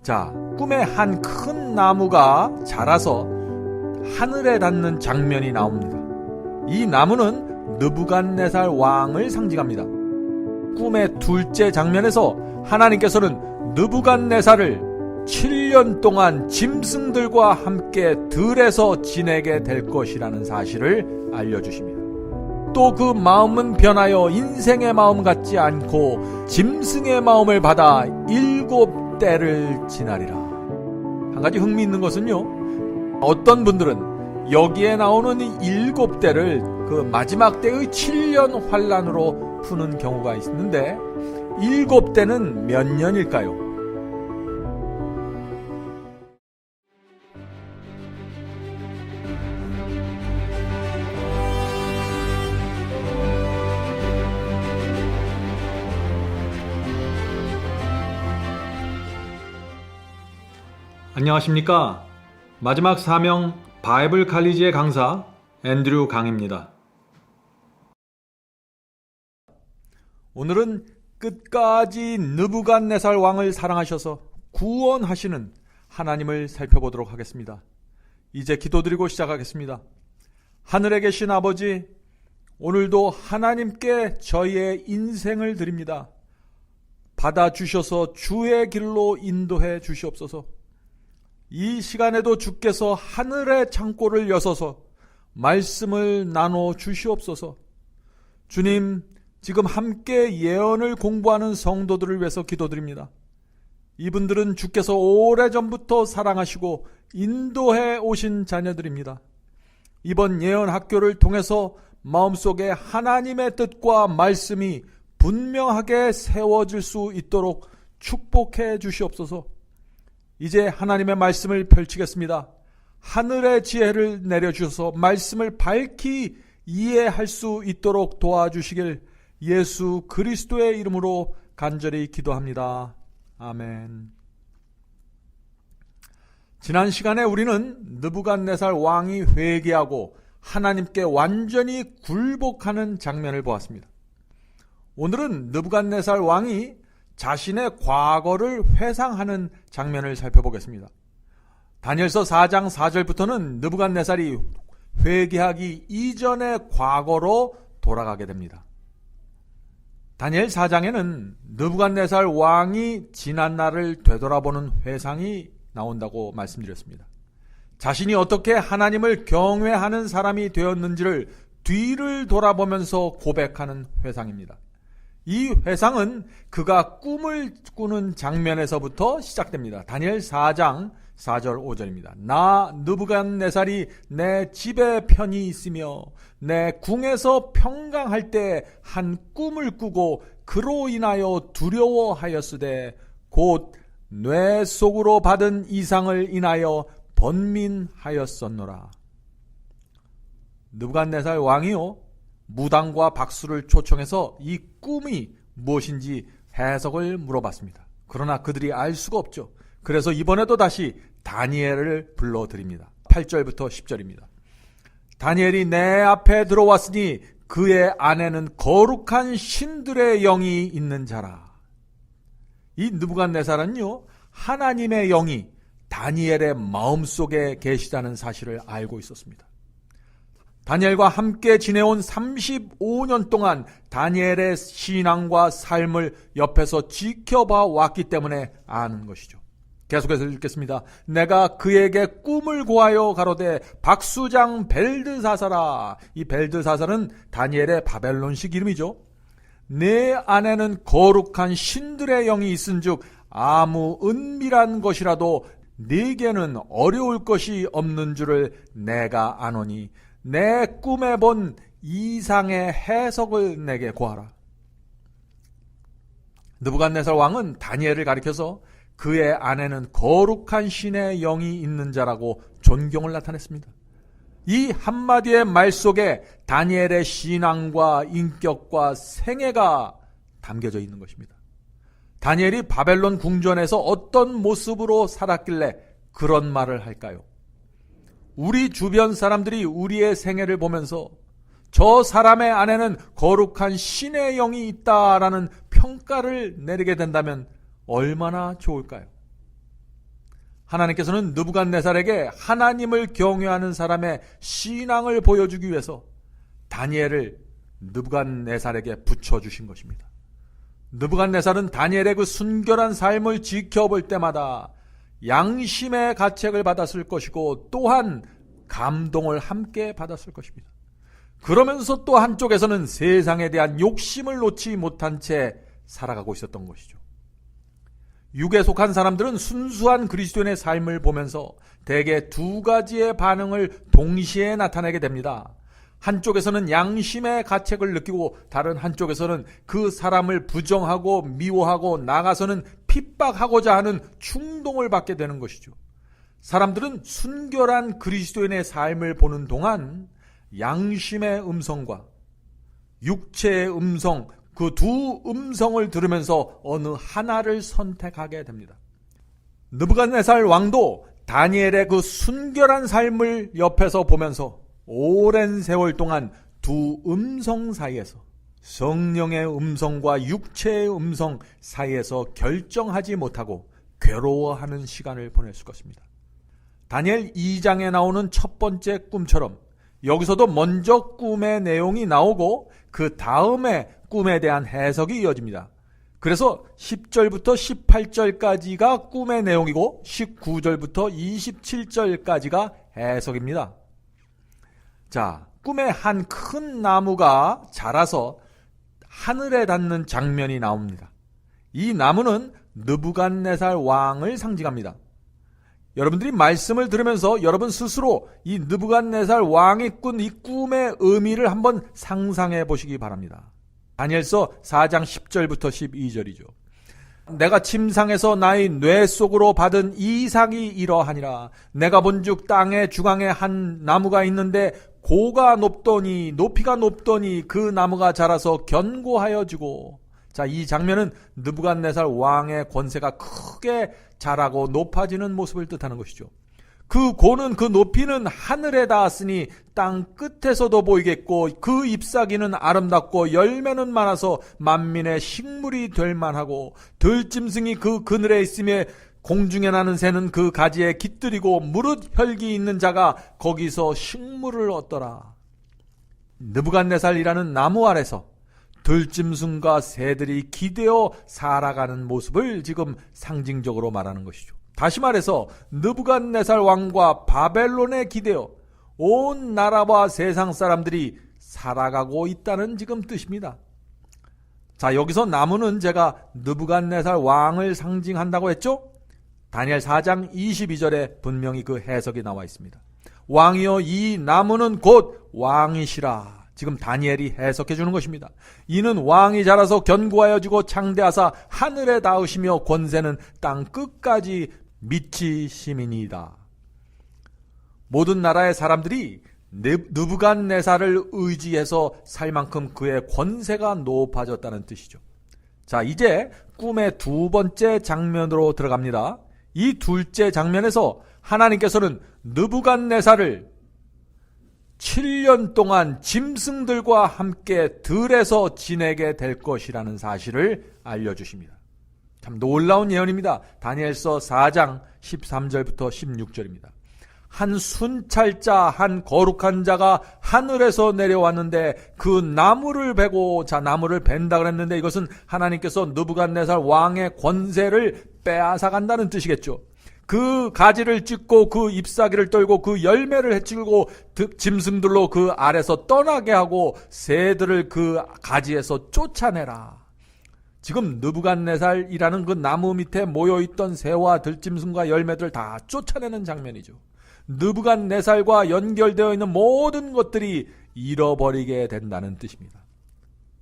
자, 꿈에 한 큰 나무가 자라서 하늘에 닿는 장면이 나옵니다. 이 나무는 느부갓네살 왕을 상징합니다. 꿈의 둘째 장면에서 하나님께서는 느부갓네살을 7년 동안 짐승들과 함께 들에서 지내게 될 것이라는 사실을 알려주십니다. 또 그 마음은 변하여 인생의 마음 같지 않고 짐승의 마음을 받아 7대를 지나리라. 한 가지 흥미있는 것은요, 어떤 분들은 여기에 나오는 7대를 그 마지막 때의 7년 환란으로 푸는 경우가 있는데 7대는 몇 년일까요? 안녕하십니까? 마지막 사명 바이블 칼리지의 강사 앤드류 강입니다. 오늘은 끝까지 느부갓네살 왕을 사랑하셔서 구원하시는 하나님을 살펴보도록 하겠습니다. 이제 기도드리고 시작하겠습니다. 하늘에 계신 아버지, 오늘도 하나님께 저희의 인생을 드립니다. 받아주셔서 주의 길로 인도해 주시옵소서. 이 시간에도 주께서 하늘의 창고를 여서서 말씀을 나눠 주시옵소서. 주님, 지금 함께 예언을 공부하는 성도들을 위해서 기도드립니다. 이분들은 주께서 오래전부터 사랑하시고 인도해 오신 자녀들입니다. 이번 예언 학교를 통해서 마음속에 하나님의 뜻과 말씀이 분명하게 세워질 수 있도록 축복해 주시옵소서. 이제 하나님의 말씀을 펼치겠습니다. 하늘의 지혜를 내려주셔서 말씀을 밝히 이해할 수 있도록 도와주시길 예수 그리스도의 이름으로 간절히 기도합니다. 아멘. 지난 시간에 우리는 느부갓네살 왕이 회개하고 하나님께 완전히 굴복하는 장면을 보았습니다. 오늘은 느부갓네살 왕이 자신의 과거를 회상하는 장면을 살펴보겠습니다. 다니엘서 4장 4절부터는 느부갓네살이 회개하기 이전의 과거로 돌아가게 됩니다. 다니엘 4장에는 느부갓네살 왕이 지난 날을 되돌아보는 회상이 나온다고 말씀드렸습니다. 자신이 어떻게 하나님을 경외하는 사람이 되었는지를 뒤를 돌아보면서 고백하는 회상입니다. 이 회상은 그가 꿈을 꾸는 장면에서부터 시작됩니다. 다니엘 4장 4절 5절입니다. 나 느부갓네살이 내 집에 편히 있으며 내 궁에서 평강할 때 한 꿈을 꾸고 그로 인하여 두려워하였으되 곧 뇌 속으로 받은 이상을 인하여 번민하였었노라. 느부갓네살 왕이요, 무당과 박수를 초청해서 이 꿈이 무엇인지 해석을 물어봤습니다. 그러나 그들이 알 수가 없죠. 그래서 이번에도 다시 다니엘을 불러드립니다. 8절부터 10절입니다. 다니엘이 내 앞에 들어왔으니 그의 안에는 거룩한 신들의 영이 있는 자라. 이 느부갓네살은요, 하나님의 영이 다니엘의 마음속에 계시다는 사실을 알고 있었습니다. 다니엘과 함께 지내온 35년 동안 다니엘의 신앙과 삶을 옆에서 지켜봐 왔기 때문에 아는 것이죠. 계속해서 읽겠습니다. 내가 그에게 꿈을 고하여 가로되 박수장 벨드사사라. 이 벨드사사는 다니엘의 바벨론식 이름이죠. 내 안에는 거룩한 신들의 영이 있은즉 아무 은밀한 것이라도 네게는 어려울 것이 없는 줄을 내가 아노니 내 꿈에 본 이상의 해석을 내게 구하라. 느부갓네살 왕은 다니엘을 가리켜서 그의 안에는 거룩한 신의 영이 있는 자라고 존경을 나타냈습니다. 이 한마디의 말 속에 다니엘의 신앙과 인격과 생애가 담겨져 있는 것입니다. 다니엘이 바벨론 궁전에서 어떤 모습으로 살았길래 그런 말을 할까요? 우리 주변 사람들이 우리의 생애를 보면서 저 사람의 안에는 거룩한 신의 영이 있다라는 평가를 내리게 된다면 얼마나 좋을까요? 하나님께서는 느부갓네살에게 하나님을 경외하는 사람의 신앙을 보여주기 위해서 다니엘을 느부갓네살에게 붙여주신 것입니다. 느부갓네살은 다니엘의 그 순결한 삶을 지켜볼 때마다 양심의 가책을 받았을 것이고 또한 감동을 함께 받았을 것입니다. 그러면서 또 한쪽에서는 세상에 대한 욕심을 놓지 못한 채 살아가고 있었던 것이죠. 육에 속한 사람들은 순수한 그리스도인의 삶을 보면서 대개 두 가지의 반응을 동시에 나타내게 됩니다. 한쪽에서는 양심의 가책을 느끼고 다른 한쪽에서는 그 사람을 부정하고 미워하고 나아가서는 핍박하고자 하는 충동을 받게 되는 것이죠. 사람들은 순결한 그리스도인의 삶을 보는 동안 양심의 음성과 육체의 음성, 그 두 음성을 들으면서 어느 하나를 선택하게 됩니다. 느부갓네살 왕도 다니엘의 그 순결한 삶을 옆에서 보면서 오랜 세월 동안 두 음성 사이에서, 성령의 음성과 육체의 음성 사이에서 결정하지 못하고 괴로워하는 시간을 보냈을 것입니다. 다니엘 2장에 나오는 첫 번째 꿈처럼 여기서도 먼저 꿈의 내용이 나오고 그 다음에 꿈에 대한 해석이 이어집니다. 그래서 10절부터 18절까지가 꿈의 내용이고 19절부터 27절까지가 해석입니다. 자, 꿈에 한 큰 나무가 자라서 하늘에 닿는 장면이 나옵니다. 이 나무는 느부갓네살 왕을 상징합니다. 여러분들이 말씀을 들으면서 여러분 스스로 이 느부갓네살 왕이 꾼 이 꿈의 의미를 한번 상상해 보시기 바랍니다. 다니엘서 4장 10절부터 12절이죠. 내가 침상에서 나의 뇌 속으로 받은 이상이 이러하니라. 내가 본즉 땅의 중앙에 한 나무가 있는데 고가 높더니 높이가 높더니 그 나무가 자라서 견고하여 지고. 자, 이 장면은 느부갓네살 왕의 권세가 크게 자라고 높아지는 모습을 뜻하는 것이죠. 그 고는, 그 높이는 하늘에 닿았으니 땅 끝에서도 보이겠고 그 잎사귀는 아름답고 열매는 많아서 만민의 식물이 될 만하고 들짐승이 그 그늘에 있으며 공중에 나는 새는 그 가지에 깃들이고 무릇 혈기 있는 자가 거기서 식물을 얻더라. 느부갓네살이라는 나무 아래서 들짐승과 새들이 기대어 살아가는 모습을 지금 상징적으로 말하는 것이죠. 다시 말해서 느부갓네살 왕과 바벨론에 기대어 온 나라와 세상 사람들이 살아가고 있다는 지금 뜻입니다. 자, 여기서 나무는 제가 느부갓네살 왕을 상징한다고 했죠? 다니엘 4장 22절에 분명히 그 해석이 나와 있습니다. 왕이여, 이 나무는 곧 왕이시라. 지금 다니엘이 해석해 주는 것입니다. 이는 왕이 자라서 견고하여지고 창대하사 하늘에 닿으시며 권세는 땅 끝까지 미치심이니이다. 모든 나라의 사람들이 느부갓네살을 의지해서 살 만큼 그의 권세가 높아졌다는 뜻이죠. 자, 이제 꿈의 두 번째 장면으로 들어갑니다. 이 둘째 장면에서 하나님께서는 느부갓네살을 7년 동안 짐승들과 함께 들에서 지내게 될 것이라는 사실을 알려주십니다. 참 놀라운 예언입니다. 다니엘서 4장 13절부터 16절입니다. 한 순찰자, 한 거룩한 자가 하늘에서 내려왔는데 그 나무를 베고, 자, 나무를 벤다 그랬는데 이것은 하나님께서 느부갓네살 왕의 권세를 빼앗아 간다는 뜻이겠죠. 그 가지를 찢고 그 잎사귀를 떨고 그 열매를 해치고 짐승들로 그 아래서 떠나게 하고 새들을 그 가지에서 쫓아내라. 지금 느부갓네살이라는 그 나무 밑에 모여있던 새와 들짐승과 열매들 다 쫓아내는 장면이죠. 느부갓네살과 연결되어 있는 모든 것들이 잃어버리게 된다는 뜻입니다.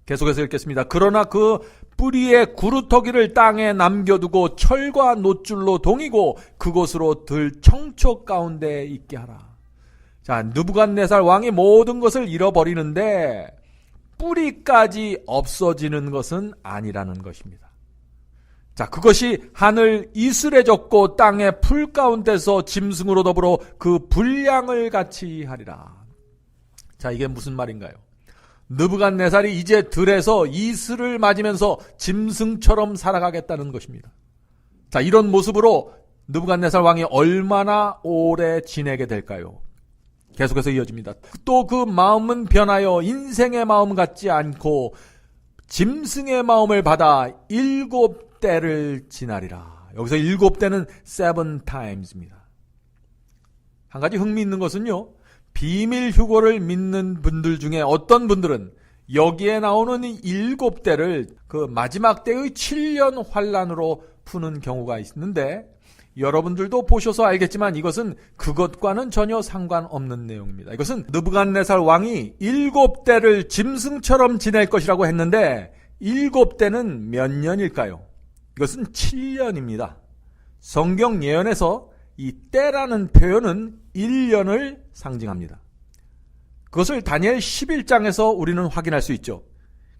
계속해서 읽겠습니다. 그러나 그 뿌리의 구루터기를 땅에 남겨두고 철과 놋줄로 동이고 그곳으로 들 청초 가운데 있게 하라. 자, 느부갓네살 왕이 모든 것을 잃어버리는데 뿌리까지 없어지는 것은 아니라는 것입니다. 자, 그것이 하늘 이슬해졌고 땅의 풀 가운데서 짐승으로 더불어 그 분량을 같이 하리라. 자, 이게 무슨 말인가요? 느부갓네살이 이제 들에서 이슬을 맞으면서 짐승처럼 살아가겠다는 것입니다. 자, 이런 모습으로 느부갓네살 왕이 얼마나 오래 지내게 될까요? 계속해서 이어집니다. 또 그 마음은 변하여 인생의 마음 같지 않고 짐승의 마음을 받아 7대를 지나리라. 여기서 7대는 7 times입니다. 한 가지 흥미있는 것은요, 비밀 휴거를 믿는 분들 중에 어떤 분들은 여기에 나오는 이 7대를 그 마지막 때의 7년 환란으로 푸는 경우가 있는데, 여러분들도 보셔서 알겠지만 이것은 그것과는 전혀 상관없는 내용입니다. 이것은 느부갓네살 왕이 7대를 짐승처럼 지낼 것이라고 했는데 7대는 몇 년일까요? 이것은 7년입니다. 성경 예언에서 이 때라는 표현은 1년을 상징합니다. 그것을 다니엘 11장에서 우리는 확인할 수 있죠.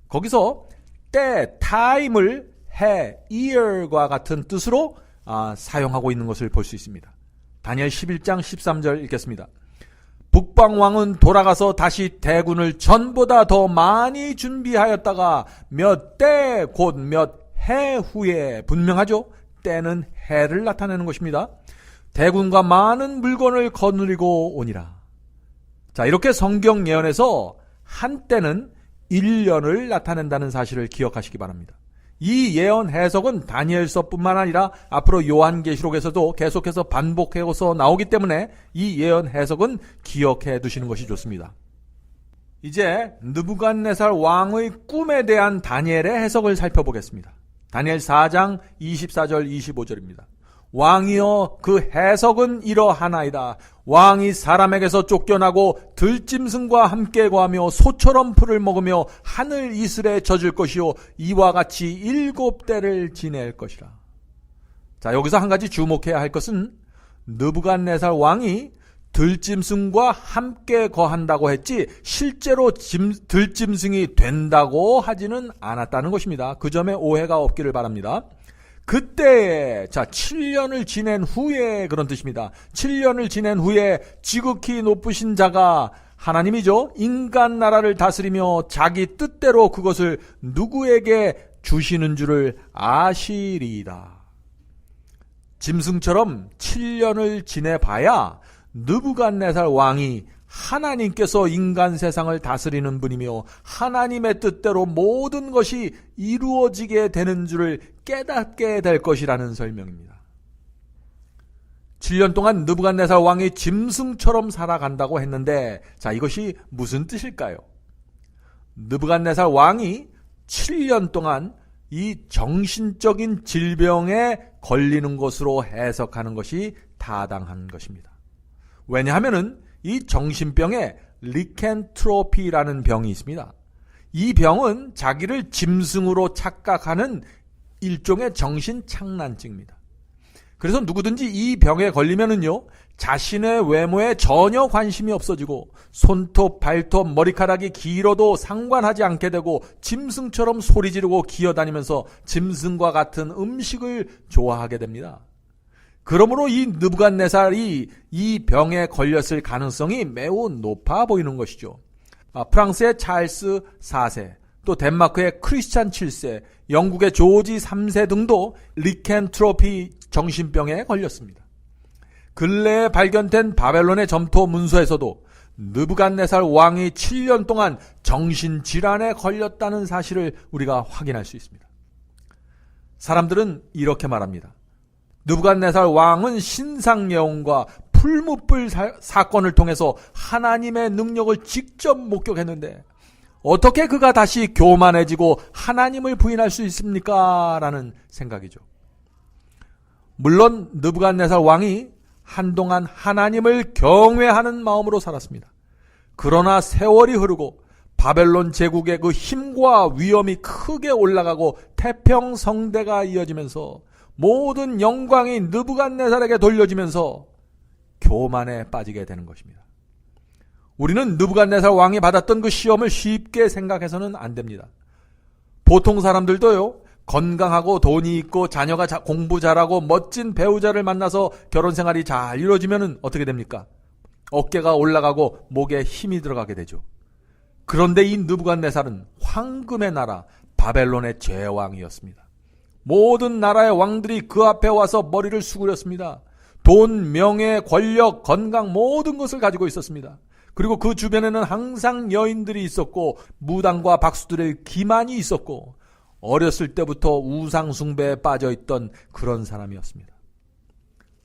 거기서 때, time을 해, year과 같은 뜻으로 사용하고 있는 것을 볼 수 있습니다. 다니엘 11장 13절 읽겠습니다. 북방왕은 돌아가서 다시 대군을 전보다 더 많이 준비하였다가 몇 때 곧 몇 해 후에, 분명하죠? 때는 해를 나타내는 것입니다. 대군과 많은 물건을 거느리고 오니라. 자, 이렇게 성경 예언에서 한때는 1년을 나타낸다는 사실을 기억하시기 바랍니다. 이 예언 해석은 다니엘서뿐만 아니라 앞으로 요한계시록에서도 계속해서 반복해서 나오기 때문에 이 예언 해석은 기억해 두시는 것이 좋습니다. 이제 느부갓네살 왕의 꿈에 대한 다니엘의 해석을 살펴보겠습니다. 다니엘 4장 24절 25절입니다. 왕이여, 그 해석은 이러하나이다. 왕이 사람에게서 쫓겨나고 들짐승과 함께 거하며 소처럼 풀을 먹으며 하늘 이슬에 젖을 것이요 이와 같이 7대를 지낼 것이라. 자, 여기서 한 가지 주목해야 할 것은 느부갓네살 왕이 들짐승과 함께 거한다고 했지 실제로 들짐승이 된다고 하지는 않았다는 것입니다. 그 점에 오해가 없기를 바랍니다. 그때에, 자, 7년을 지낸 후에 그런 뜻입니다. 7년을 지낸 후에 지극히 높으신 자가 하나님이죠. 인간 나라를 다스리며 자기 뜻대로 그것을 누구에게 주시는 줄을 아시리이다. 짐승처럼 7년을 지내봐야 느부갓네살 왕이 하나님께서 인간 세상을 다스리는 분이며 하나님의 뜻대로 모든 것이 이루어지게 되는 줄을 깨닫게 될 것이라는 설명입니다. 7년 동안 느부갓네살 왕이 짐승처럼 살아간다고 했는데, 자, 이것이 무슨 뜻일까요? 느부갓네살 왕이 7년 동안 이 정신적인 질병에 걸리는 것으로 해석하는 것이 타당한 것입니다. 왜냐하면은 이 정신병에 리켄트로피라는 병이 있습니다. 이 병은 자기를 짐승으로 착각하는 일종의 정신착란증입니다. 그래서 누구든지 이 병에 걸리면은요, 자신의 외모에 전혀 관심이 없어지고 손톱, 발톱, 머리카락이 길어도 상관하지 않게 되고 짐승처럼 소리 지르고 기어다니면서 짐승과 같은 음식을 좋아하게 됩니다. 그러므로 이 느부갓네살이 이 병에 걸렸을 가능성이 매우 높아 보이는 것이죠. 프랑스의 찰스 4세, 또 덴마크의 크리스찬 7세, 영국의 조지 3세 등도 리켄트로피 정신병에 걸렸습니다. 근래에 발견된 바벨론의 점토 문서에서도 느부갓네살 왕이 7년 동안 정신질환에 걸렸다는 사실을 우리가 확인할 수 있습니다. 사람들은 이렇게 말합니다. 느부갓네살 왕은 신상예언과 풀무불 사건을 통해서 하나님의 능력을 직접 목격했는데 어떻게 그가 다시 교만해지고 하나님을 부인할 수 있습니까? 라는 생각이죠. 물론 느부갓네살 왕이 한동안 하나님을 경외하는 마음으로 살았습니다. 그러나 세월이 흐르고 바벨론 제국의 그 힘과 위엄이 크게 올라가고 태평성대가 이어지면서 모든 영광이 느부갓네살에게 돌려지면서 교만에 빠지게 되는 것입니다. 우리는 느부갓네살 왕이 받았던 그 시험을 쉽게 생각해서는 안 됩니다. 보통 사람들도요, 건강하고 돈이 있고 자녀가 공부 잘하고 멋진 배우자를 만나서 결혼 생활이 잘 이루어지면 어떻게 됩니까? 어깨가 올라가고 목에 힘이 들어가게 되죠. 그런데 이 느부갓네살은 황금의 나라 바벨론의 제왕이었습니다. 모든 나라의 왕들이 그 앞에 와서 머리를 수그렸습니다. 돈, 명예, 권력, 건강 모든 것을 가지고 있었습니다. 그리고 그 주변에는 항상 여인들이 있었고 무당과 박수들의 기만이 있었고 어렸을 때부터 우상 숭배에 빠져있던 그런 사람이었습니다.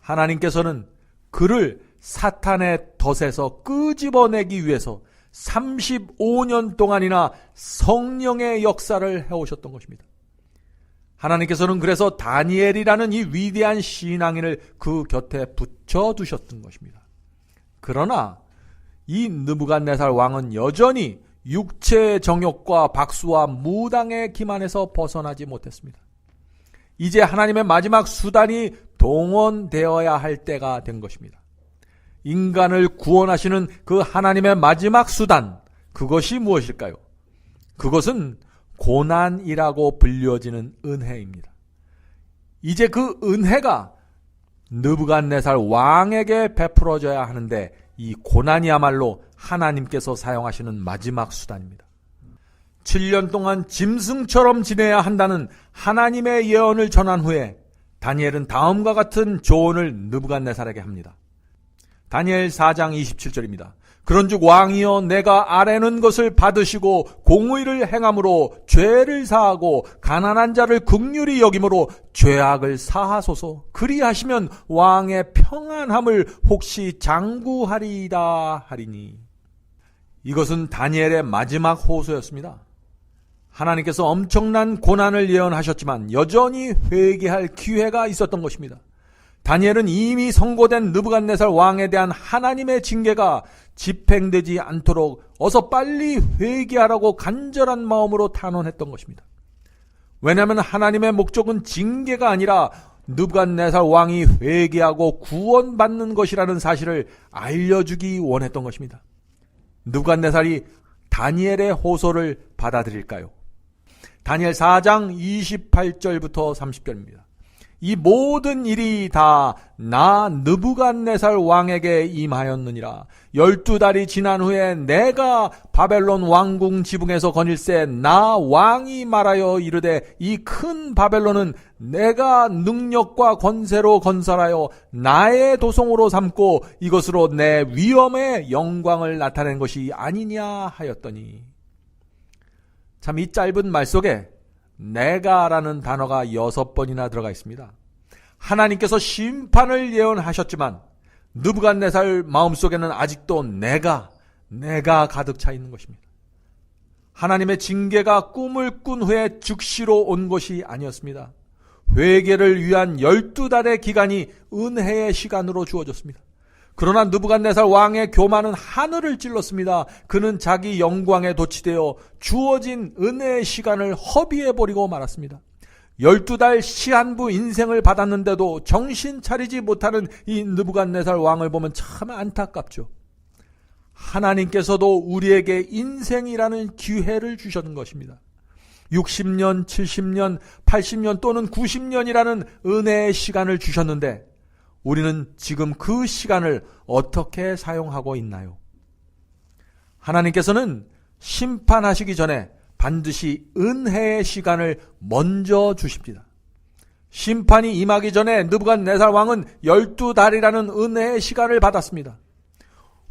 하나님께서는 그를 사탄의 덫에서 끄집어내기 위해서 35년 동안이나 성령의 역사를 해오셨던 것입니다. 하나님께서는 그래서 다니엘이라는 이 위대한 신앙인을 그 곁에 붙여두셨던 것입니다. 그러나 이 느부갓네살 왕은 여전히 육체의 정욕과 박수와 무당의 기만에서 벗어나지 못했습니다. 이제 하나님의 마지막 수단이 동원되어야 할 때가 된 것입니다. 인간을 구원하시는 그 하나님의 마지막 수단, 그것이 무엇일까요? 그것은 고난이라고 불려지는 은혜입니다. 이제 그 은혜가 느부갓네살 왕에게 베풀어져야 하는데 이 고난이야말로 하나님께서 사용하시는 마지막 수단입니다. 7년 동안 짐승처럼 지내야 한다는 하나님의 예언을 전한 후에 다니엘은 다음과 같은 조언을 느부갓네살에게 합니다. 다니엘 4장 27절입니다. 그런즉 왕이여 내가 아뢰는 것을 받으시고 공의를 행함으로 죄를 사하고 가난한 자를 긍휼히 여김으로 죄악을 사하소서. 그리하시면 왕의 평안함을 혹시 장구하리이다 하리니. 이것은 다니엘의 마지막 호소였습니다. 하나님께서 엄청난 고난을 예언하셨지만 여전히 회개할 기회가 있었던 것입니다. 다니엘은 이미 선고된 느부갓네살 왕에 대한 하나님의 징계가 집행되지 않도록 어서 빨리 회개하라고 간절한 마음으로 탄원했던 것입니다. 왜냐하면 하나님의 목적은 징계가 아니라 느부갓네살 왕이 회개하고 구원받는 것이라는 사실을 알려주기 원했던 것입니다. 느부갓네살이 다니엘의 호소를 받아들일까요? 다니엘 4장 28절부터 30절입니다. 이 모든 일이 다 나 느부갓네살 왕에게 임하였느니라. 12달이 지난 후에 내가 바벨론 왕궁 지붕에서 거닐새 나 왕이 말하여 이르되 이 큰 바벨론은 내가 능력과 권세로 건설하여 나의 도성으로 삼고 이것으로 내 위엄의 영광을 나타낸 것이 아니냐 하였더니. 참 이 짧은 말 속에 내가라는 단어가 6번이나 들어가 있습니다. 하나님께서 심판을 예언하셨지만 느부갓네살 마음속에는 아직도 내가 가득 차 있는 것입니다. 하나님의 징계가 꿈을 꾼 후에 즉시로 온 것이 아니었습니다. 회개를 위한 12달의 기간이 은혜의 시간으로 주어졌습니다. 그러나 느부갓네살 왕의 교만은 하늘을 찔렀습니다. 그는 자기 영광에 도취되어 주어진 은혜의 시간을 허비해버리고 말았습니다. 12달 시한부 인생을 받았는데도 정신 차리지 못하는 이 느부갓네살 왕을 보면 참 안타깝죠. 하나님께서도 우리에게 인생이라는 기회를 주셨는 것입니다. 60년, 70년, 80년 또는 90년이라는 은혜의 시간을 주셨는데 우리는 지금 그 시간을 어떻게 사용하고 있나요? 하나님께서는 심판하시기 전에 반드시 은혜의 시간을 먼저 주십니다. 심판이 임하기 전에 느부갓네살 왕은 12달이라는 은혜의 시간을 받았습니다.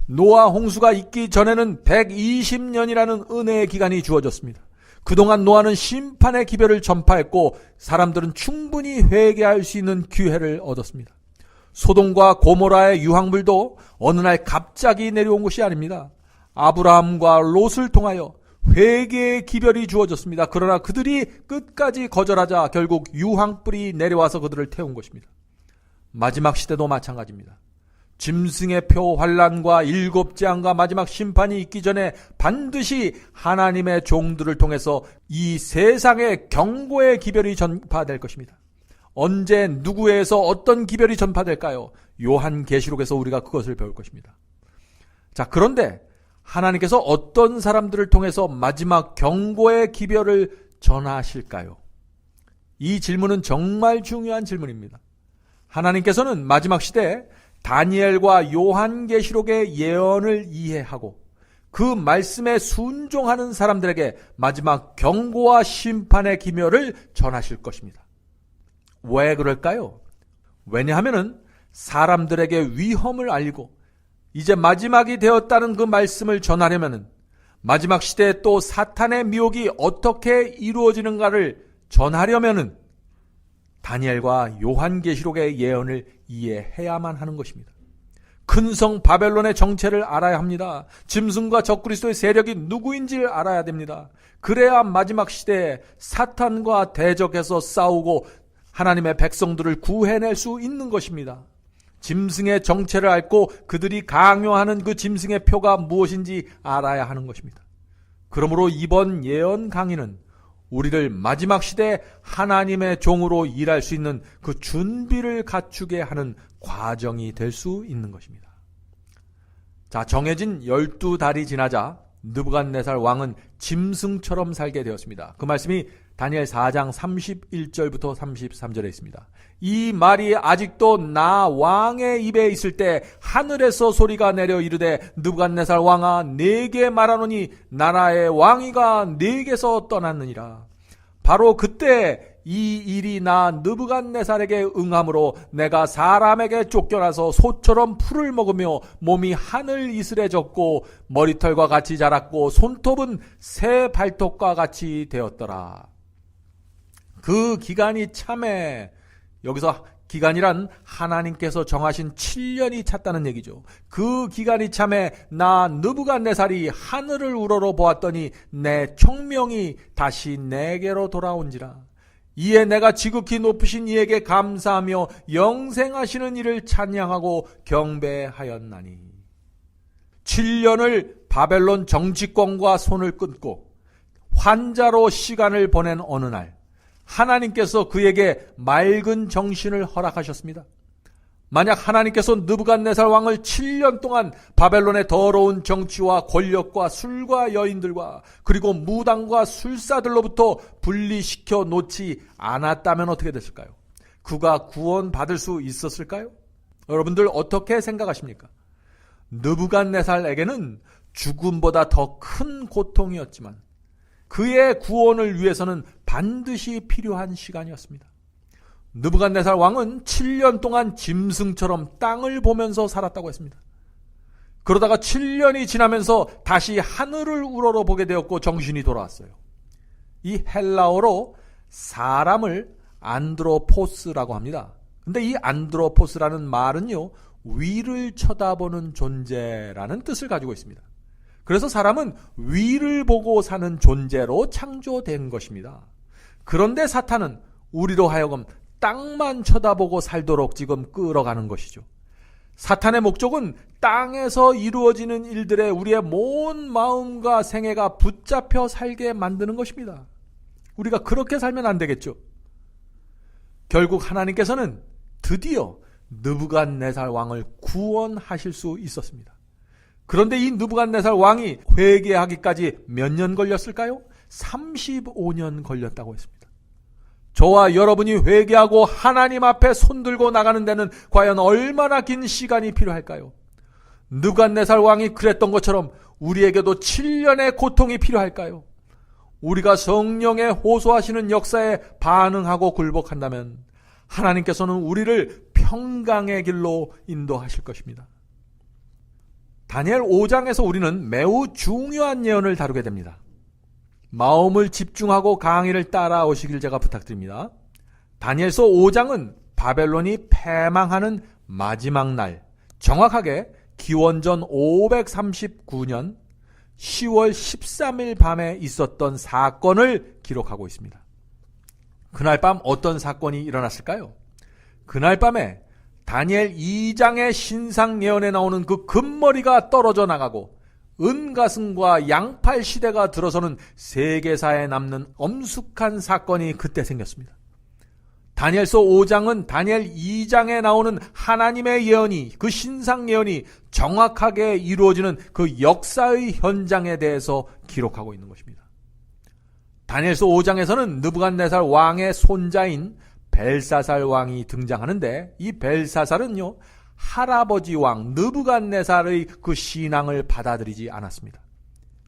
노아 홍수가 있기 전에는 120년이라는 은혜의 기간이 주어졌습니다. 그동안 노아는 심판의 기별을 전파했고 사람들은 충분히 회개할 수 있는 기회를 얻었습니다. 소돔과 고모라의 유황불도 어느 날 갑자기 내려온 것이 아닙니다. 아브라함과 롯을 통하여 회개의 기별이 주어졌습니다. 그러나 그들이 끝까지 거절하자 결국 유황불이 내려와서 그들을 태운 것입니다. 마지막 시대도 마찬가지입니다. 짐승의 표 환란과 7재앙과 마지막 심판이 있기 전에 반드시 하나님의 종들을 통해서 이 세상의 경고의 기별이 전파될 것입니다. 언제 누구에서 어떤 기별이 전파될까요? 요한계시록에서 우리가 그것을 배울 것입니다. 자, 그런데 하나님께서 어떤 사람들을 통해서 마지막 경고의 기별을 전하실까요? 이 질문은 정말 중요한 질문입니다. 하나님께서는 마지막 시대에 다니엘과 요한계시록의 예언을 이해하고 그 말씀에 순종하는 사람들에게 마지막 경고와 심판의 기별을 전하실 것입니다. 왜 그럴까요? 왜냐하면 사람들에게 위험을 알리고 이제 마지막이 되었다는 그 말씀을 전하려면 마지막 시대에 또 사탄의 미혹이 어떻게 이루어지는가를 전하려면 다니엘과 요한계시록의 예언을 이해해야만 하는 것입니다. 큰 성 바벨론의 정체를 알아야 합니다. 짐승과 적그리스도의 세력이 누구인지를 알아야 됩니다. 그래야 마지막 시대에 사탄과 대적해서 싸우고 하나님의 백성들을 구해낼 수 있는 것입니다. 짐승의 정체를 앓고 그들이 강요하는 그 짐승의 표가 무엇인지 알아야 하는 것입니다. 그러므로 이번 예언 강의는 우리를 마지막 시대에 하나님의 종으로 일할 수 있는 그 준비를 갖추게 하는 과정이 될 수 있는 것입니다. 자, 정해진 12달이 지나자 느부갓네살 왕은 짐승처럼 살게 되었습니다. 그 말씀이 다니엘 4장 31절부터 33절에 있습니다. 이 말이 아직도 나 왕의 입에 있을 때 하늘에서 소리가 내려 이르되 느부갓네살 왕아 네게 말하노니 나라의 왕위가 네게서 떠났느니라. 바로 그때 이 일이 나 느부갓네살에게 응함으로 내가 사람에게 쫓겨나서 소처럼 풀을 먹으며 몸이 하늘 이슬에 젖고 머리털과 같이 자랐고 손톱은 새 발톱과 같이 되었더라. 그 기간이 참에, 여기서 기간이란 하나님께서 정하신 7년이 찼다는 얘기죠. 그 기간이 참에 나 느부갓네살이 하늘을 우러러 보았더니 내 총명이 다시 내게로 돌아온지라. 이에 내가 지극히 높으신 이에게 감사하며 영생하시는 이를 찬양하고 경배하였나니. 7년을 바벨론 정치권과 손을 끊고 환자로 시간을 보낸 어느 날 하나님께서 그에게 맑은 정신을 허락하셨습니다. 만약 하나님께서 느부갓네살 왕을 7년 동안 바벨론의 더러운 정치와 권력과 술과 여인들과 그리고 무당과 술사들로부터 분리시켜 놓지 않았다면 어떻게 됐을까요? 그가 구원받을 수 있었을까요? 여러분들 어떻게 생각하십니까? 느부갓네살에게는 죽음보다 더 큰 고통이었지만 그의 구원을 위해서는 반드시 필요한 시간이었습니다. 느부갓네살 왕은 7년 동안 짐승처럼 땅을 보면서 살았다고 했습니다. 그러다가 7년이 지나면서 다시 하늘을 우러러 보게 되었고 정신이 돌아왔어요. 이 헬라어로 사람을 안드로포스라고 합니다. 근데 이 안드로포스라는 말은요, 위를 쳐다보는 존재라는 뜻을 가지고 있습니다. 그래서 사람은 위를 보고 사는 존재로 창조된 것입니다. 그런데 사탄은 우리로 하여금 땅만 쳐다보고 살도록 지금 끌어가는 것이죠. 사탄의 목적은 땅에서 이루어지는 일들에 우리의 온 마음과 생애가 붙잡혀 살게 만드는 것입니다. 우리가 그렇게 살면 안 되겠죠. 결국 하나님께서는 드디어 느부갓네살 왕을 구원하실 수 있었습니다. 그런데 이 느부갓네살 왕이 회개하기까지 몇 년 걸렸을까요? 35년 걸렸다고 했습니다. 저와 여러분이 회개하고 하나님 앞에 손들고 나가는 데는 과연 얼마나 긴 시간이 필요할까요? 느부갓네살 왕이 그랬던 것처럼 우리에게도 7년의 고통이 필요할까요? 우리가 성령의 호소하시는 역사에 반응하고 굴복한다면 하나님께서는 우리를 평강의 길로 인도하실 것입니다. 다니엘 5장에서 우리는 매우 중요한 예언을 다루게 됩니다. 마음을 집중하고 강의를 따라오시길 제가 부탁드립니다. 다니엘서 5장은 바벨론이 패망하는 마지막 날, 정확하게 기원전 539년 10월 13일 밤에 있었던 사건을 기록하고 있습니다. 그날 밤 어떤 사건이 일어났을까요? 그날 밤에 다니엘 2장의 신상 예언에 나오는 그 금머리가 떨어져 나가고 은가슴과 양팔 시대가 들어서는 세계사에 남는 엄숙한 사건이 그때 생겼습니다. 다니엘서 5장은 다니엘 2장에 나오는 하나님의 예언이, 그 신상 예언이 정확하게 이루어지는 그 역사의 현장에 대해서 기록하고 있는 것입니다. 다니엘서 5장에서는 느부갓네살 왕의 손자인 벨사살 왕이 등장하는데, 이 벨사살은요, 할아버지 왕 느부갓네살의 그 신앙을 받아들이지 않았습니다.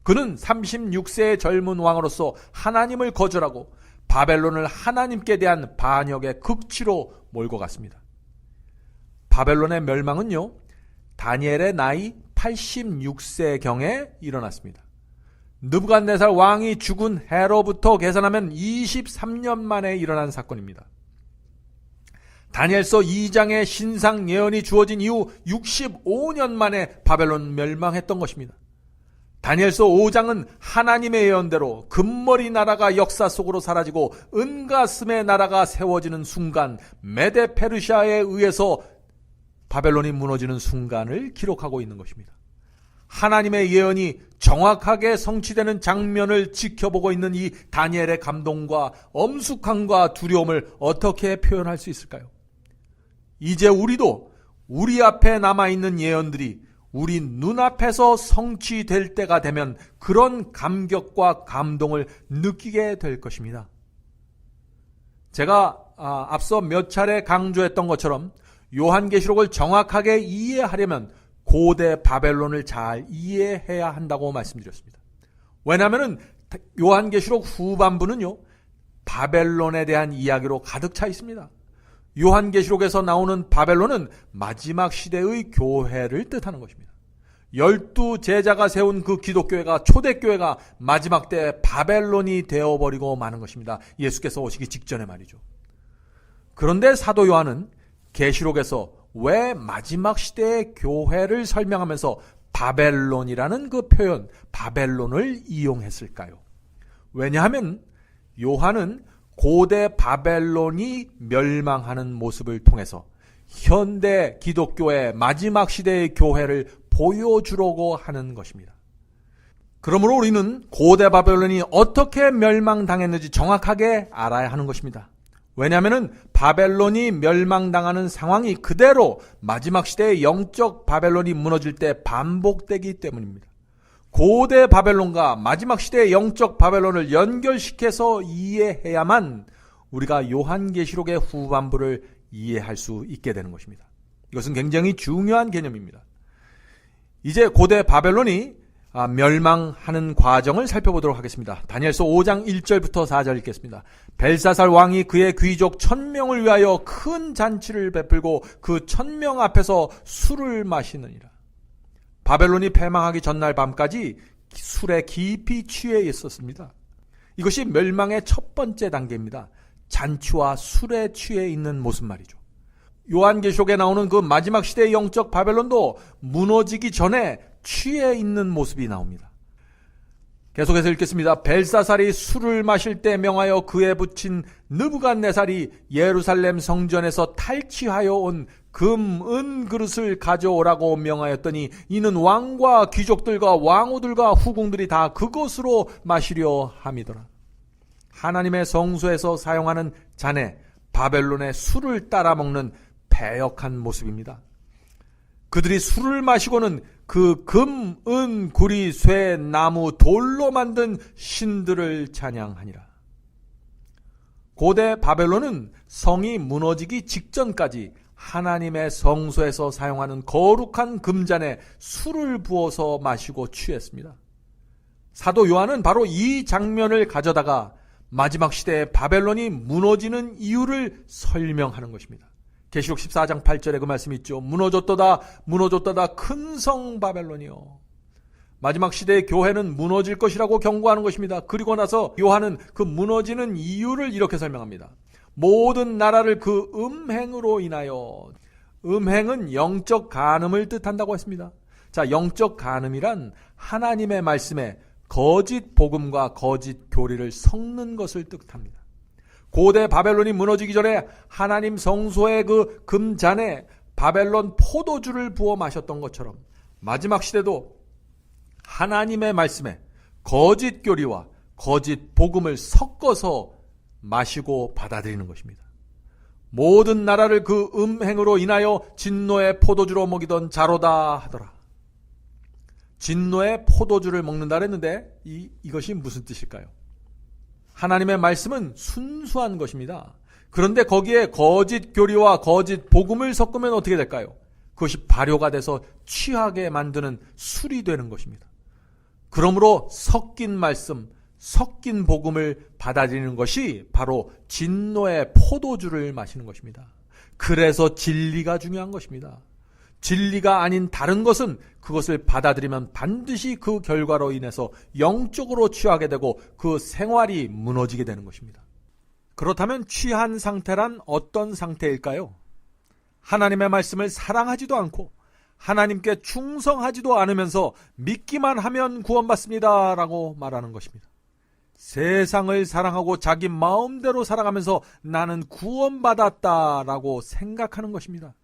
그는 36세의 젊은 왕으로서 하나님을 거절하고 바벨론을 하나님께 대한 반역의 극치로 몰고 갔습니다. 바벨론의 멸망은요, 다니엘의 나이 86세경에 일어났습니다. 느부갓네살 왕이 죽은 해로부터 계산하면 23년 만에 일어난 사건입니다. 다니엘서 2장의 신상 예언이 주어진 이후 65년 만에 바벨론 멸망했던 것입니다. 다니엘서 5장은 하나님의 예언대로 금머리 나라가 역사 속으로 사라지고 은가슴의 나라가 세워지는 순간, 메데 페르시아에 의해서 바벨론이 무너지는 순간을 기록하고 있는 것입니다. 하나님의 예언이 정확하게 성취되는 장면을 지켜보고 있는 이 다니엘의 감동과 엄숙함과 두려움을 어떻게 표현할 수 있을까요? 이제 우리도 우리 앞에 남아있는 예언들이 우리 눈앞에서 성취될 때가 되면 그런 감격과 감동을 느끼게 될 것입니다. 제가 앞서 몇 차례 강조했던 것처럼 요한계시록을 정확하게 이해하려면 고대 바벨론을 잘 이해해야 한다고 말씀드렸습니다. 왜냐하면 요한계시록 후반부는요, 바벨론에 대한 이야기로 가득 차 있습니다. 요한계시록에서 나오는 바벨론은 마지막 시대의 교회를 뜻하는 것입니다. 12제자가 세운 그 기독교회가, 초대교회가 마지막 때 바벨론이 되어버리고 마는 것입니다. 예수께서 오시기 직전에 말이죠. 그런데 사도 요한은 계시록에서 왜 마지막 시대의 교회를 설명하면서 바벨론이라는 그 표현, 바벨론을 이용했을까요? 왜냐하면 요한은 고대 바벨론이 멸망하는 모습을 통해서 현대 기독교의 마지막 시대의 교회를 보여주려고 하는 것입니다. 그러므로 우리는 고대 바벨론이 어떻게 멸망당했는지 정확하게 알아야 하는 것입니다. 왜냐하면 바벨론이 멸망당하는 상황이 그대로 마지막 시대의 영적 바벨론이 무너질 때 반복되기 때문입니다. 고대 바벨론과 마지막 시대의 영적 바벨론을 연결시켜서 이해해야만 우리가 요한계시록의 후반부를 이해할 수 있게 되는 것입니다. 이것은 굉장히 중요한 개념입니다. 이제 고대 바벨론이 멸망하는 과정을 살펴보도록 하겠습니다. 다니엘서 5장 1절부터 4절 읽겠습니다. 벨사살 왕이 그의 귀족 1000명을 위하여 큰 잔치를 베풀고 그 1000명 앞에서 술을 마시느니라. 바벨론이 패망하기 전날 밤까지 술에 깊이 취해 있었습니다. 이것이 멸망의 첫 번째 단계입니다. 잔치와 술에 취해 있는 모습 말이죠. 요한계시록에 나오는 그 마지막 시대의 영적 바벨론도 무너지기 전에 취해 있는 모습이 나옵니다. 계속해서 읽겠습니다. 벨사살이 술을 마실 때 명하여 그에 붙인 느부갓네살이 예루살렘 성전에서 탈취하여 온 금, 은 그릇을 가져오라고 명하였더니 이는 왕과 귀족들과 왕후들과 후궁들이 다 그것으로 마시려 함이더라. 하나님의 성소에서 사용하는 잔에 바벨론의 술을 따라 먹는 패역한 모습입니다. 그들이 술을 마시고는 그 금, 은, 구리, 쇠, 나무, 돌로 만든 신들을 찬양하니라. 고대 바벨론은 성이 무너지기 직전까지 하나님의 성소에서 사용하는 거룩한 금잔에 술을 부어서 마시고 취했습니다. 사도 요한은 바로 이 장면을 가져다가 마지막 시대에 바벨론이 무너지는 이유를 설명하는 것입니다. 계시록 14장 8절에 그 말씀이 있죠. 무너졌도다 무너졌도다 큰 성 바벨론이요. 마지막 시대의 교회는 무너질 것이라고 경고하는 것입니다. 그리고 나서 요한은 그 무너지는 이유를 이렇게 설명합니다. 모든 나라를 그 음행으로 인하여. 음행은 영적 간음을 뜻한다고 했습니다. 자, 영적 간음이란 하나님의 말씀에 거짓 복음과 거짓 교리를 섞는 것을 뜻합니다. 고대 바벨론이 무너지기 전에 하나님 성소의 그 금잔에 바벨론 포도주를 부어 마셨던 것처럼 마지막 시대도 하나님의 말씀에 거짓 교리와 거짓 복음을 섞어서 마시고 받아들이는 것입니다. 모든 나라를 그 음행으로 인하여 진노의 포도주로 먹이던 자로다 하더라. 진노의 포도주를 먹는다 그랬는데 이것이 무슨 뜻일까요? 하나님의 말씀은 순수한 것입니다. 그런데 거기에 거짓 교리와 거짓 복음을 섞으면 어떻게 될까요? 그것이 발효가 돼서 취하게 만드는 술이 되는 것입니다. 그러므로 섞인 말씀, 섞인 복음을 받아들이는 것이 바로 진노의 포도주를 마시는 것입니다. 그래서 진리가 중요한 것입니다. 진리가 아닌 다른 것은 그것을 받아들이면 반드시 그 결과로 인해서 영적으로 취하게 되고 그 생활이 무너지게 되는 것입니다. 그렇다면 취한 상태란 어떤 상태일까요? 하나님의 말씀을 사랑하지도 않고 하나님께 충성하지도 않으면서 믿기만 하면 구원받습니다 라고 말하는 것입니다. 세상을 사랑하고 자기 마음대로 살아가면서 나는 구원받았다라고 생각하는 것입니다.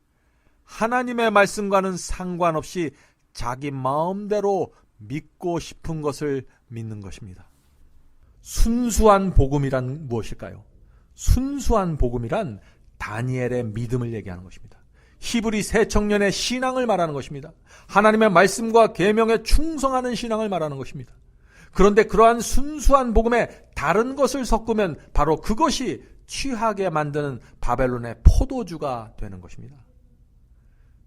하나님의 말씀과는 상관없이 자기 마음대로 믿고 싶은 것을 믿는 것입니다. 순수한 복음이란 무엇일까요? 순수한 복음이란 다니엘의 믿음을 얘기하는 것입니다. 히브리 새 청년의 신앙을 말하는 것입니다. 하나님의 말씀과 계명에 충성하는 신앙을 말하는 것입니다. 그런데 그러한 순수한 복음에 다른 것을 섞으면 바로 그것이 취하게 만드는 바벨론의 포도주가 되는 것입니다.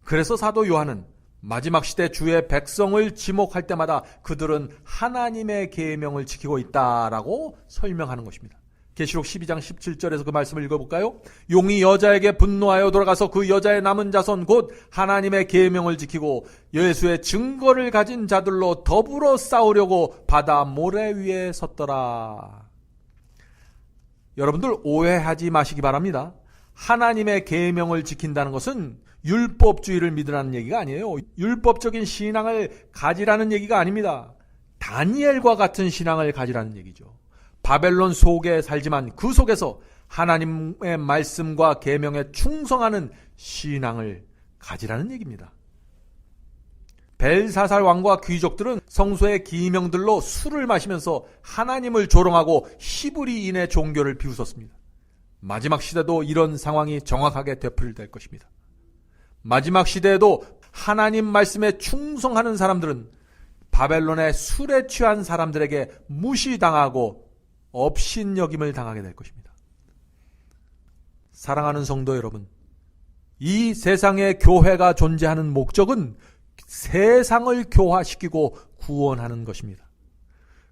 그래서 사도 요한은 마지막 시대 주의 백성을 지목할 때마다 그들은 하나님의 계명을 지키고 있다라고 설명하는 것입니다. 계시록 12장 17절에서 그 말씀을 읽어볼까요? 용이 여자에게 분노하여 돌아가서 그 여자의 남은 자손 곧 하나님의 계명을 지키고 예수의 증거를 가진 자들로 더불어 싸우려고 바다 모래 위에 섰더라. 여러분들 오해하지 마시기 바랍니다. 하나님의 계명을 지킨다는 것은 율법주의를 믿으라는 얘기가 아니에요. 율법적인 신앙을 가지라는 얘기가 아닙니다. 다니엘과 같은 신앙을 가지라는 얘기죠. 바벨론 속에 살지만 그 속에서 하나님의 말씀과 계명에 충성하는 신앙을 가지라는 얘기입니다. 벨사살 왕과 귀족들은 성소의 기명들로 술을 마시면서 하나님을 조롱하고 히브리인의 종교를 비웃었습니다. 마지막 시대도 이런 상황이 정확하게 되풀이될 것입니다. 마지막 시대에도 하나님 말씀에 충성하는 사람들은 바벨론의 술에 취한 사람들에게 무시당하고 업신여김을 당하게 될 것입니다. 사랑하는 성도 여러분, 이 세상에 교회가 존재하는 목적은 세상을 교화시키고 구원하는 것입니다.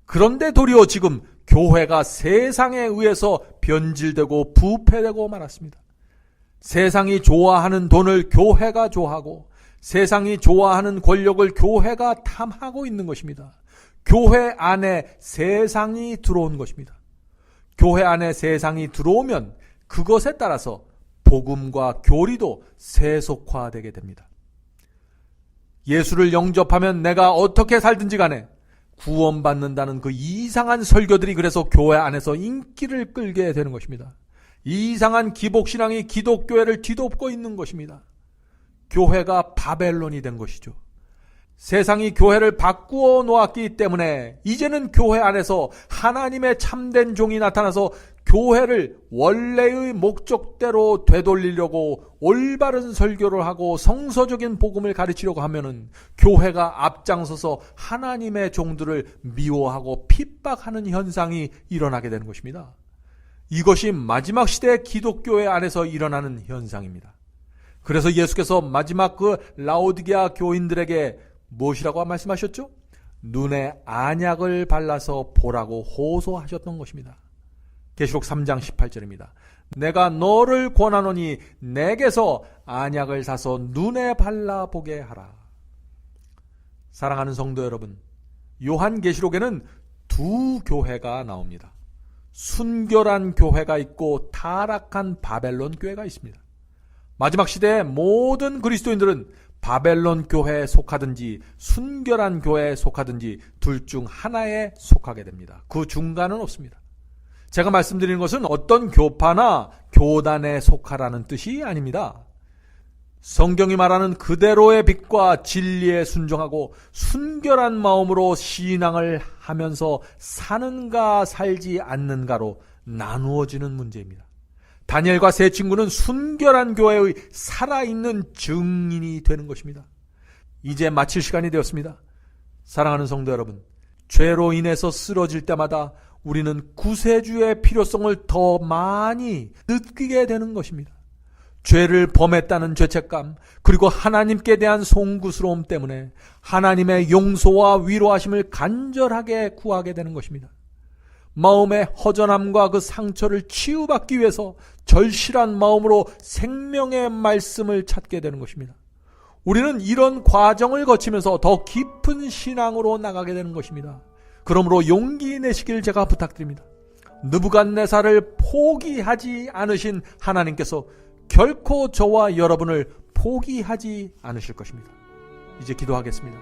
그런데 도리어 지금 교회가 세상에 의해서 변질되고 부패되고 말았습니다. 세상이 좋아하는 돈을 교회가 좋아하고 세상이 좋아하는 권력을 교회가 탐하고 있는 것입니다. 교회 안에 세상이 들어온 것입니다. 교회 안에 세상이 들어오면 그것에 따라서 복음과 교리도 세속화되게 됩니다. 예수를 영접하면 내가 어떻게 살든지 간에 구원받는다는 그 이상한 설교들이 그래서 교회 안에서 인기를 끌게 되는 것입니다. 이상한 기복신앙이 기독교회를 뒤덮고 있는 것입니다. 교회가 바벨론이 된 것이죠. 세상이 교회를 바꾸어 놓았기 때문에 이제는 교회 안에서 하나님의 참된 종이 나타나서 교회를 원래의 목적대로 되돌리려고 올바른 설교를 하고 성서적인 복음을 가르치려고 하면은 교회가 앞장서서 하나님의 종들을 미워하고 핍박하는 현상이 일어나게 되는 것입니다. 이것이 마지막 시대 기독교회 안에서 일어나는 현상입니다. 그래서 예수께서 마지막 그 라오디게아 교인들에게 무엇이라고 말씀하셨죠? 눈에 안약을 발라서 보라고 호소하셨던 것입니다. 계시록 3장 18절입니다. 내가 너를 권하노니 내게서 안약을 사서 눈에 발라보게 하라. 사랑하는 성도 여러분, 요한계시록에는 두 교회가 나옵니다. 순결한 교회가 있고 타락한 바벨론 교회가 있습니다. 마지막 시대의 모든 그리스도인들은 바벨론 교회에 속하든지 순결한 교회에 속하든지 둘 중 하나에 속하게 됩니다. 그 중간은 없습니다. 제가 말씀드리는 것은 어떤 교파나 교단에 속하라는 뜻이 아닙니다. 성경이 말하는 그대로의 빛과 진리에 순종하고 순결한 마음으로 신앙을 하면서 사는가 살지 않는가로 나누어지는 문제입니다. 다니엘과 세 친구는 순결한 교회의 살아있는 증인이 되는 것입니다. 이제 마칠 시간이 되었습니다. 사랑하는 성도 여러분, 죄로 인해서 쓰러질 때마다 우리는 구세주의 필요성을 더 많이 느끼게 되는 것입니다. 죄를 범했다는 죄책감, 그리고 하나님께 대한 송구스러움 때문에 하나님의 용서와 위로하심을 간절하게 구하게 되는 것입니다. 마음의 허전함과 그 상처를 치유받기 위해서 절실한 마음으로 생명의 말씀을 찾게 되는 것입니다. 우리는 이런 과정을 거치면서 더 깊은 신앙으로 나가게 되는 것입니다. 그러므로 용기 내시길 제가 부탁드립니다. 느부갓네살을 포기하지 않으신 하나님께서 결코 저와 여러분을 포기하지 않으실 것입니다. 이제 기도하겠습니다.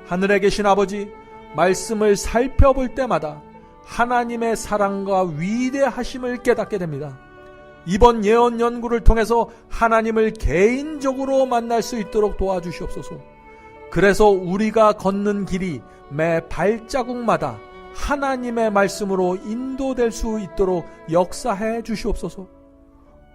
하늘에 계신 아버지, 말씀을 살펴볼 때마다 하나님의 사랑과 위대하심을 깨닫게 됩니다. 이번 예언 연구를 통해서 하나님을 개인적으로 만날 수 있도록 도와주시옵소서. 그래서 우리가 걷는 길이 매 발자국마다 하나님의 말씀으로 인도될 수 있도록 역사해 주시옵소서.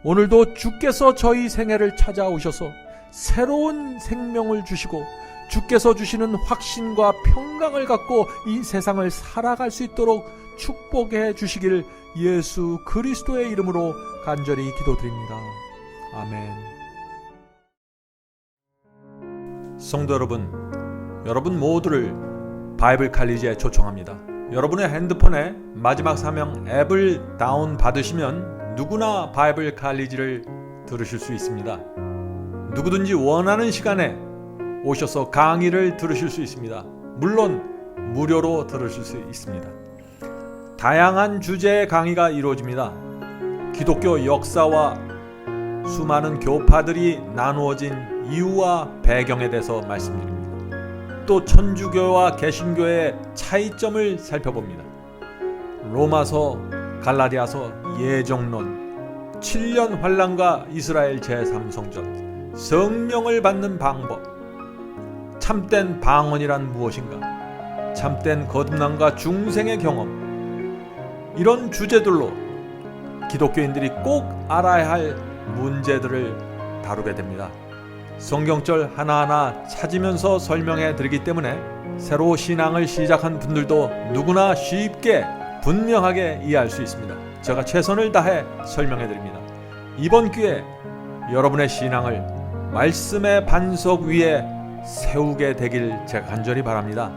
오늘도 주께서 저희 생애를 찾아오셔서 새로운 생명을 주시고 주께서 주시는 확신과 평강을 갖고 이 세상을 살아갈 수 있도록 축복해 주시길 예수 그리스도의 이름으로 간절히 기도드립니다. 아멘. 성도 여러분 모두를 바이블 칼리지에 초청합니다. 여러분의 핸드폰에 마지막 사명 앱을 다운 받으시면 누구나 바이블 칼리지를 들으실 수 있습니다. 누구든지 원하는 시간에 오셔서 강의를 들으실 수 있습니다. 물론 무료로 들으실 수 있습니다. 다양한 주제의 강의가 이루어집니다. 기독교 역사와 수많은 교파들이 나누어진 이유와 배경에 대해서 말씀드립니다. 또 천주교와 개신교의 차이점을 살펴봅니다. 로마서, 갈라디아서, 예정론, 7년 환란과 이스라엘 제3성전, 성령을 받는 방법, 참된 방언이란 무엇인가, 참된 거듭남과 중생의 경험, 이런 주제들로 기독교인들이 꼭 알아야 할 문제들을 다루게 됩니다. 성경절 하나하나 찾으면서 설명해 드리기 때문에 새로 신앙을 시작한 분들도 누구나 쉽게 분명하게 이해할 수 있습니다. 제가 최선을 다해 설명해 드립니다. 이번 기회에 여러분의 신앙을 말씀의 반석 위에 세우게 되길 제가 간절히 바랍니다.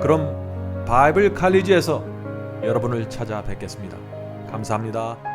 그럼 바이블 칼리지에서 여러분을 찾아뵙겠습니다. 감사합니다.